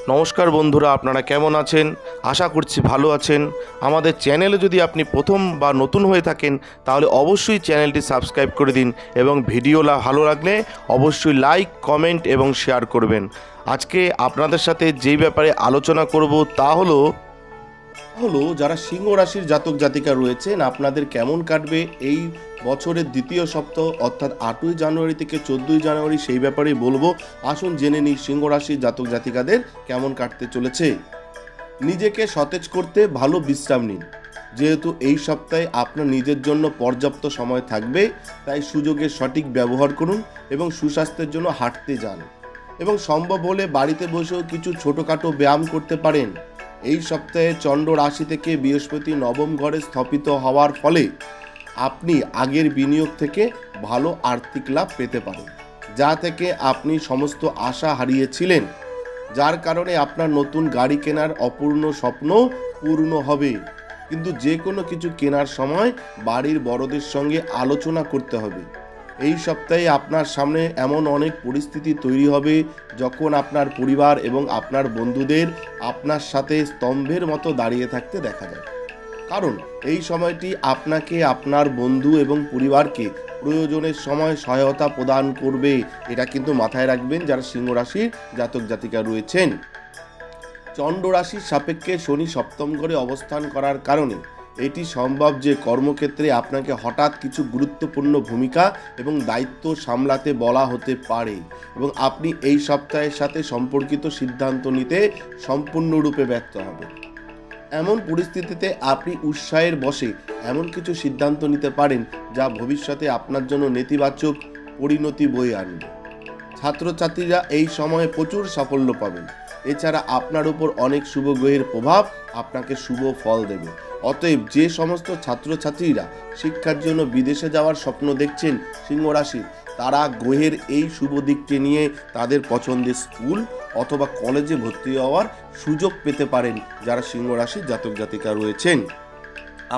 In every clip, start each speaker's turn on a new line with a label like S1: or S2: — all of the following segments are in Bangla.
S1: নমস্কার বন্ধুরা, আপনারা কেমন আছেন? আশা করছি ভালো আছেন। আমাদের চ্যানেলে যদি আপনি প্রথম বা নতুন হয়ে থাকেন তাহলে অবশ্যই চ্যানেলটি সাবস্ক্রাইব করে দিন এবং ভিডিও ভালো লাগলে অবশ্যই লাইক, কমেন্ট এবং শেয়ার করবেন। আজকে আপনাদের সাথে যেই ব্যাপারে আলোচনা করব তা হলো যারা সিংহ রাশির জাতক জাতিকা রয়েছেন, আপনাদের কেমন কাটবে এই বছরের দ্বিতীয় সপ্তাহ অর্থাৎ 8ই জানুয়ারি থেকে 14ই জানুয়ারি, সেই ব্যাপারেই বলবো। আসুন জেনে নিই সিংহ রাশির জাতক জাতিকাদের কেমন কাটতে চলেছে। নিজেকে সতেজ করতে ভালো বিশ্রাম নিন। যেহেতু এই সপ্তাহে আপনার নিজের জন্য পর্যাপ্ত সময় থাকবে, তাই সুযোগের সঠিক ব্যবহার করুন এবং সুস্বাস্থ্যের জন্য হাঁটতে যান এবং সম্ভব হলে বাড়িতে বসেও কিছু ছোটোখাটো ব্যায়াম করতে পারেন। এই সপ্তাহে চন্দ্র রাশি থেকে বৃহস্পতি নবম ঘরে স্থাপিত হওয়ার ফলে আপনি আগের বিনিয়োগ থেকে ভালো আর্থিক লাভ পেতে পারেন, যা থেকে আপনি সমস্ত আশা হারিয়েছিলেন, যার কারণে আপনার নতুন গাড়ি কেনার অপূর্ণ স্বপ্ন পূর্ণ হবে। কিন্তু যে কোনো কিছু কেনার সময় বাড়ির বড়দের সঙ্গে আলোচনা করতে হবে। এই সপ্তাহে আপনার সামনে এমন অনেক পরিস্থিতি তৈরি হবে যখন আপনার পরিবার এবং আপনার বন্ধুদের আপনার সাথে স্তম্ভের মতো দাঁড়িয়ে থাকতে দেখা যায়, কারণ এই সময়টি আপনাকে আপনার বন্ধু এবং পরিবারকে প্রয়োজনের সময় সহায়তা প্রদান করবে। এটা কিন্তু মাথায় রাখবেন যারা সিংহ রাশির জাতক জাতিকা রয়েছেন। চন্দ্র রাশির সাপেক্ষে শনি সপ্তম ঘরে অবস্থান করার কারণে এটি সম্ভব যে কর্মক্ষেত্রে আপনাকে হঠাৎ কিছু গুরুত্বপূর্ণ ভূমিকা এবং দায়িত্ব সামলাতে বলা হতে পারে এবং আপনি এই সপ্তাহের সাথে সম্পর্কিত সিদ্ধান্ত নিতে সম্পূর্ণরূপে ব্যর্থ হবেন। এমন পরিস্থিতিতে আপনি উৎসাহের বশে এমন কিছু সিদ্ধান্ত নিতে পারেন যা ভবিষ্যতে আপনার জন্য নেতিবাচক পরিণতি বয়ে আনবে। ছাত্রছাত্রীরা এই সময়ে প্রচুর সাফল্য পাবেন। এছাড়া আপনার উপর অনেক শুভ গ্রহের প্রভাব আপনাকে শুভ ফল দেবে। অতএব যে সমস্ত ছাত্রছাত্রীরা শিক্ষার জন্য বিদেশে যাওয়ার স্বপ্ন দেখছেন সিংহ রাশি, তারা গ্রহের এই শুভ দিকটি নিয়ে তাদের পছন্দের স্কুল অথবা কলেজে ভর্তি হওয়ার সুযোগ পেতে পারেন যারা সিংহ রাশির জাতক জাতিকা রয়েছেন।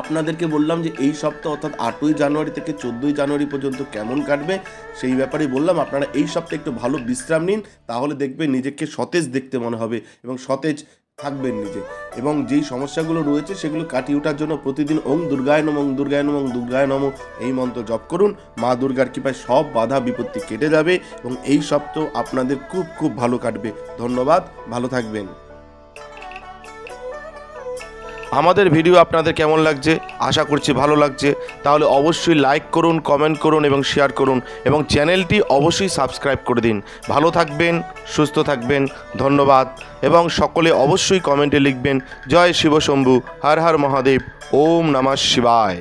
S1: আপনাদেরকে বললাম যে এই সপ্তাহ অর্থাৎ 8ই জানুয়ারি থেকে 14ই জানুয়ারি পর্যন্ত কেমন কাটবে সেই ব্যাপারেই বললাম। আপনারা এই সপ্তাহে একটু ভালো বিশ্রাম নিন, তাহলে দেখবেন নিজেকে সতেজ দেখতে মনে হবে এবং সতেজ থাকবেন নিজে। এবং যেই সমস্যাগুলো রয়েছে সেগুলো কাটিয়ে ওঠার জন্য প্রতিদিন ওং দুর্গায় নমঃ, ওং দুর্গায় নমঃ, ওং দুর্গায় নমঃ এই মন্ত্র জপ করুন। মা দুর্গার কৃপায় সব বাধা বিপত্তি কেটে যাবে এবং এই সপ্তাহ আপনাদের খুব খুব ভালো কাটবে। ধন্যবাদ, ভালো থাকবেন। আমাদের ভিডিও আপনাদের কেমন লাগছে? আশা করছি ভালো লাগছে। তাহলে অবশ্যই লাইক করুন, কমেন্ট করুন এবং শেয়ার করুন এবং চ্যানেলটি অবশ্যই সাবস্ক্রাইব করে দিন। ভালো থাকবেন, সুস্থ থাকবেন, ধন্যবাদ। এবং সকলে অবশ্যই কমেন্টে লিখবেন জয় শিব শম্ভু, হর হর মহাদেব, ওম নমঃ শিবায়।